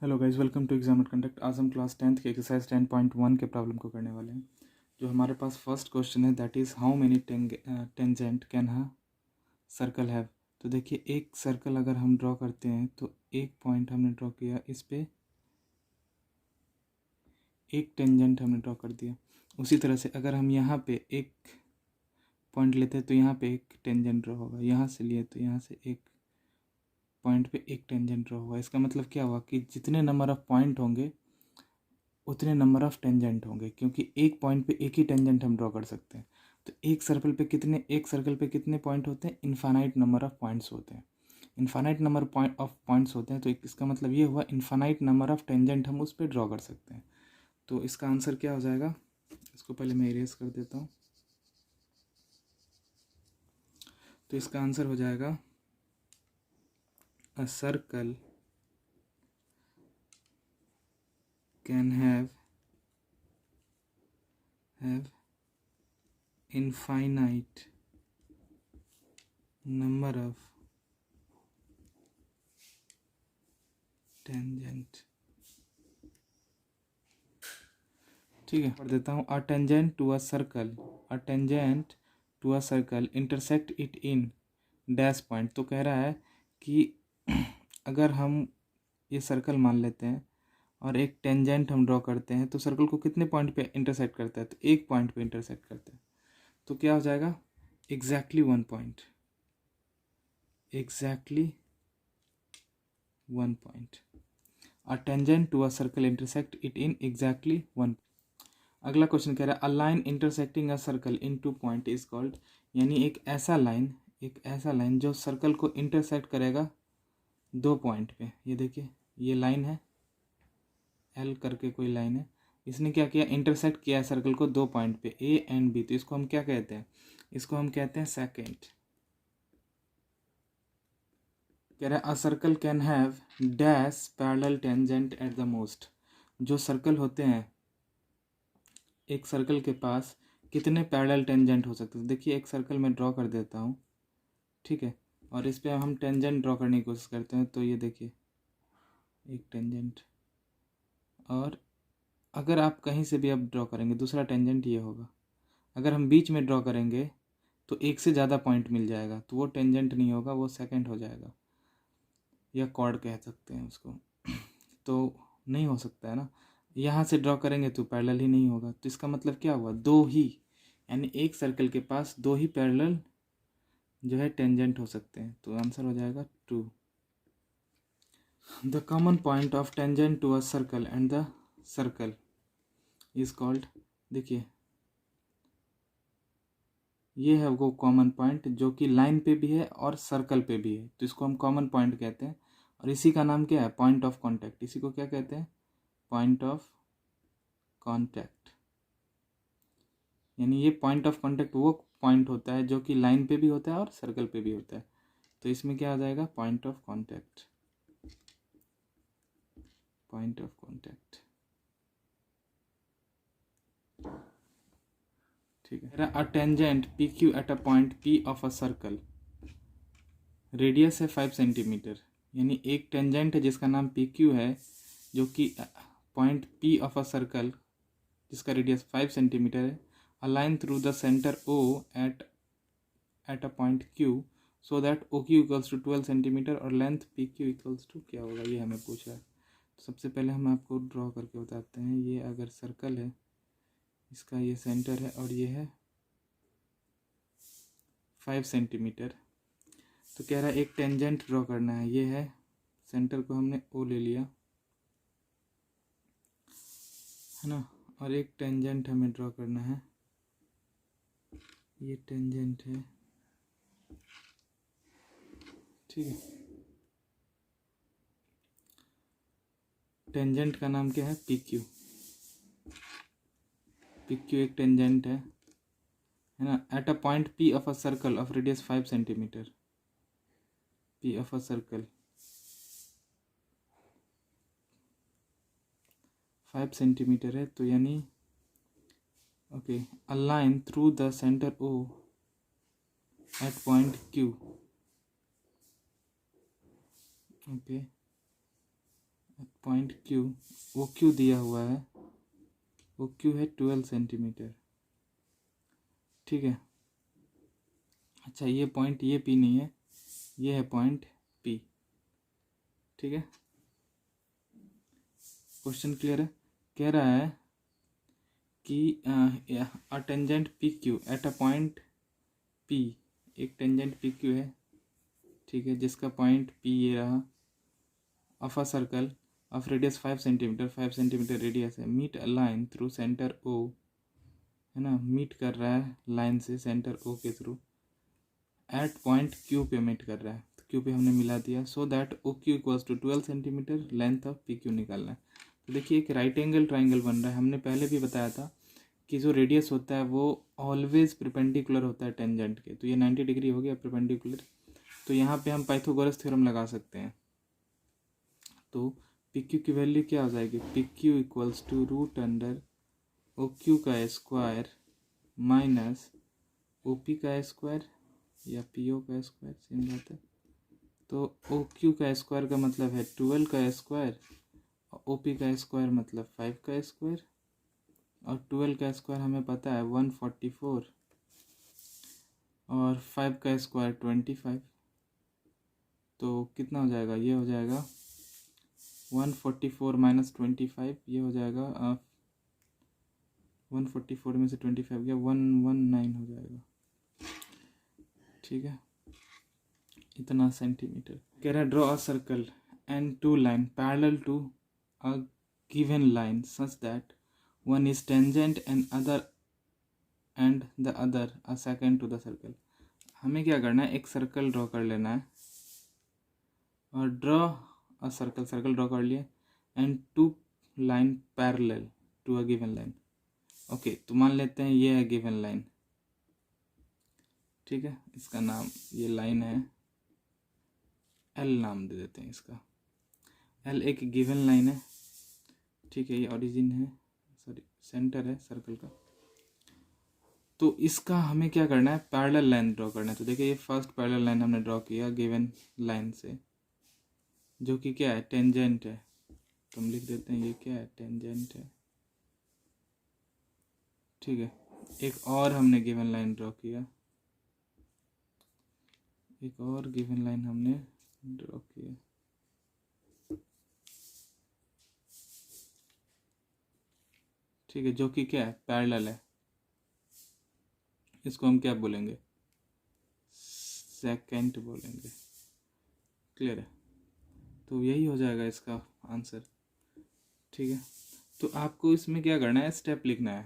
Hello guys, welcome to exam conduct. आज हम class 10th के एक्सरसाइज 10.1 के प्रॉब्लम को करने वाले हैं। जो हमारे पास फर्स्ट क्वेश्चन है that is how many tangent can a circle have. तो देखिए, एक सर्कल अगर हम ड्रॉ करते हैं तो एक पॉइंट हमने ड्रॉ किया, इस पे एक टेंजेंट हमने ड्रॉ कर दिया। उसी तरह से अगर हम यहाँ पे एक पॉइंट लेते हैं तो यहाँ पे एक टेंजेंट ड्रॉ होगा, यहाँ से लिए तो यहाँ से एक पॉइंट पे एक टेंजेंट ड्रॉ होगा। इसका मतलब क्या हुआ कि जितने नंबर ऑफ पॉइंट होंगे उतने नंबर ऑफ टेंजेंट होंगे, क्योंकि एक पॉइंट पे एक ही टेंजेंट हम ड्रॉ कर सकते हैं। तो एक सर्कल पे कितने पॉइंट होते हैं? इनफाइनाइट नंबर ऑफ पॉइंट्स होते हैं। इनफाइनाइट नंबर ऑफ पॉइंट्स होते हैं, तो इसका मतलब ये हुआ इनफाइनाइट नंबर ऑफ टेंजेंट हम उस पर ड्रॉ कर सकते हैं। तो इसका आंसर क्या हो जाएगा? इसको पहले मैं इरेज कर देता हूँ। तो इसका आंसर हो जाएगा a circle can have infinite number of tangent। ठीक है, पढ़ देता हूँ। A tangent to a circle intersect it in dash point. तो कह रहा है कि अगर हम ये सर्कल मान लेते हैं और एक टेंजेंट हम ड्रॉ करते हैं तो सर्कल को कितने पॉइंट पे इंटरसेक्ट करता है? तो एक पॉइंट पे इंटरसेक्ट करता है। तो क्या हो जाएगा? Exactly one point. A tangent to a circle intersect it in exactly one. अगला क्वेश्चन कह रहा है a line intersecting a circle in two point is called. यानी एक ऐसा लाइन जो सर्कल को इंटरसेक्ट करेगा दो पॉइंट पे। ये देखिए, ये लाइन है, एल करके कोई लाइन है। इसने क्या किया? इंटरसेक्ट किया सर्कल को दो पॉइंट पे, ए एंड बी। तो इसको हम क्या कहते हैं? इसको हम कहते हैं सेकेंड। कह रहा है अ circle can have dash parallel tangent at the most. जो सर्कल होते हैं, एक सर्कल के पास कितने पैरेलल टेंजेंट हो सकते हैं? देखिए, एक सर्कल मैं ड्रॉ कर देता हूँ, ठीक है, और इस पे हम टेंजेंट ड्रॉ करने की कोशिश करते हैं। तो ये देखिए, एक टेंजेंट, और अगर आप कहीं से भी अब ड्रॉ करेंगे दूसरा टेंजेंट ये होगा। अगर हम बीच में ड्रॉ करेंगे तो एक से ज़्यादा पॉइंट मिल जाएगा, तो वो टेंजेंट नहीं होगा, वो सेकंड हो जाएगा, या कॉर्ड कह सकते हैं उसको। तो नहीं हो सकता है ना, यहाँ से ड्रॉ करेंगे तो पैरेलल ही नहीं होगा। तो इसका मतलब क्या हुआ? दो ही, यानी एक सर्कल के पास दो ही पैरेलल जो है टेंजेंट हो सकते हैं। तो आंसर हो जाएगा 2। The common point of tangent to a circle and the circle is called. देखिए, ये है वो कॉमन पॉइंट जो कि लाइन पे भी है और सर्कल पे भी है, तो इसको हम कॉमन पॉइंट कहते हैं। और इसी का नाम क्या है? Point of contact. इसी को क्या कहते हैं? Point of contact. यानी ये पॉइंट ऑफ कॉन्टैक्ट वो पॉइंट होता है जो कि लाइन पे भी होता है और सर्कल पे भी होता है। तो इसमें क्या आ जाएगा? Point of contact. Point of contact, ठीक है। अ tangent P Q at a point P of a circle, radius है 5 सेंटीमीटर। यानी एक टेंजेंट है जिसका नाम पी क्यू है, जो कि point P of a circle जिसका रेडियस 5 सेंटीमीटर है। A line through the centre O at a point Q so that O Q equals to 12 centimetre और length P Q equals to क्या होगा, ये हमें पूछ रहा है। तो सबसे पहले हम आपको ड्रॉ करके बताते हैं। ये अगर सर्कल है, इसका ये सेंटर है और ये है 5 सेंटीमीटर। तो कह रहा है एक टेंजेंट ड्रॉ करना है। ये है सेंटर को हमने ओ ले लिया, है ना, और एक टेंजेंट हमें ड्रॉ करना है। ये टेंजेंट है, ठीक है। टेंजेंट का नाम क्या है? P Q. पी क्यू एक टेंजेंट है ना। At a point P of a circle of radius 5 centimetre. P of a circle 5 centimetre है, तो यानी okay, a line through the centre O at point Q, okay, at point Q, O Q दिया हुआ है, O Q है 12 centimetre, ठीक है। अच्छा ये पॉइंट, ये पी नहीं है, ये है पॉइंट पी, ठीक है। क्वेश्चन क्लियर है। कह रहा है कि a tangent P Q at a point P, एक टेंजेंट पी क्यू है, ठीक है, जिसका पॉइंट पी ये रहा, of a circle of radius 5 centimetre, 5 centimetre radius है, meet a line through centre O, है ना, मीट कर रहा है लाइन से सेंटर ओ के थ्रू, एट पॉइंट क्यू पे मीट कर रहा है, तो क्यू पे हमने मिला दिया, so that O Q equals to 12 centimetre, length of P Q निकालना है। तो देखिए एक राइट एंगल ट्राइंगल बन रहा है, हमने पहले भी बताया था कि जो रेडियस होता है वो ऑलवेज परपेंडिकुलर होता है टेंजेंट के, तो ये 90 डिग्री हो गया परपेंडिकुलर। तो यहाँ पे हम पाइथागोरस थ्योरम लगा सकते हैं, तो पी क्यू की वैल्यू क्या हो जाएगी, P Q equals to root under O Q का स्क्वायर माइनस ओ पी का स्क्वायर या पी ओ का स्क्वायर, सेम बात है। तो ओ क्यू का स्क्वायर का मतलब है 12 का स्क्वायर, और ओ पी का स्क्वायर मतलब 5 का स्क्वायर, और 12 का स्क्वायर हमें पता है 144, और 5 का स्क्वायर 25, तो कितना हो जाएगा, ये हो जाएगा 144 माइनस 25, ये हो जाएगा 144 में से 25 गया 119 हो जाएगा, ठीक है, इतना सेंटीमीटर। कह रहा है draw a circle and two line parallel to a given line such that one is tangent and the other a second to the circle. हमें क्या करना है, एक सर्कल ड्रॉ कर लेना है, और draw a circle, circle draw कर लिया, and two line parallel to a given line. Okay, तो मान लेते हैं ये है गिवन लाइन, ठीक है, इसका नाम ये लाइन है एल, नाम दे देते हैं इसका, एल एक गिवन लाइन है, ठीक है, ये ओरिजिन है, सॉरी सेंटर है सर्कल का। तो इसका हमें क्या करना है, पैरेलल लाइन ड्रॉ करना है। तो देखिए ये फर्स्ट पैरेलल लाइन हमने ड्रॉ किया गिवन लाइन से, जो कि क्या है, टेंजेंट है, तो हम लिख देते हैं ये क्या है, टेंजेंट है, ठीक है। एक और हमने गिवन लाइन ड्रॉ किया, एक और गिवन लाइन हमने ड्रॉ किया, ठीक है, जो कि क्या है, पैरेलल है, इसको हम क्या बोलेंगे, सेकेंड बोलेंगे, क्लियर है। तो यही हो जाएगा इसका आंसर, ठीक है। तो आपको इसमें क्या करना है, स्टेप लिखना है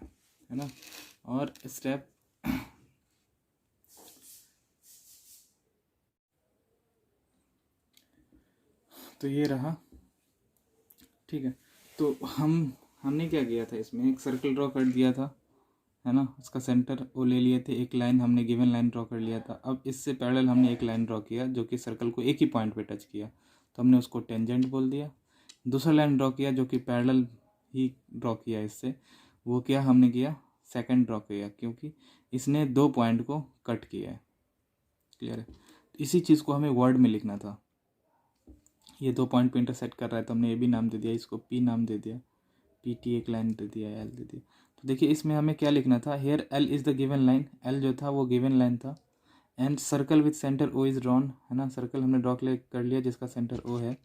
ना, और स्टेप तो ये रहा, ठीक है। तो हमने क्या किया था, इसमें एक सर्कल ड्रॉ कर दिया था, है ना, उसका सेंटर वो ले लिए थे, एक लाइन हमने गिवन लाइन ड्रॉ कर लिया था। अब इससे पैरेलल हमने एक लाइन ड्रॉ किया जो कि सर्कल को एक ही पॉइंट पे टच किया, तो हमने उसको टेंजेंट बोल दिया। दूसरा लाइन ड्रॉ किया जो कि पैरेलल ही ड्रॉ किया इससे, वो क्या हमने किया, सेकंड ड्रॉ किया, क्योंकि इसने 2 पॉइंट को कट किया है, क्लियर है। इसी चीज़ को हमें वर्ड में लिखना था, ये 2 पॉइंट पे इंटरसेक्ट कर रहा है, तो हमने ए बी नाम दे दिया, इसको पी नाम दे दिया, पी टी एक लाइन दे दिया, एल दे दिया। तो देखिए इसमें हमें क्या लिखना था, here L is the given line, L जो था वो गिवन लाइन था, and circle with centre O is drawn, है ना, सर्कल हमने ड्रॉ कर लिया जिसका सेंटर ओ है।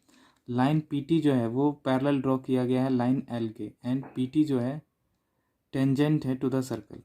लाइन पी टी जो है वो पैरेलल ड्रॉ किया गया है लाइन एल के, एंड पी टी जो है टेंजेंट है टू द सर्कल,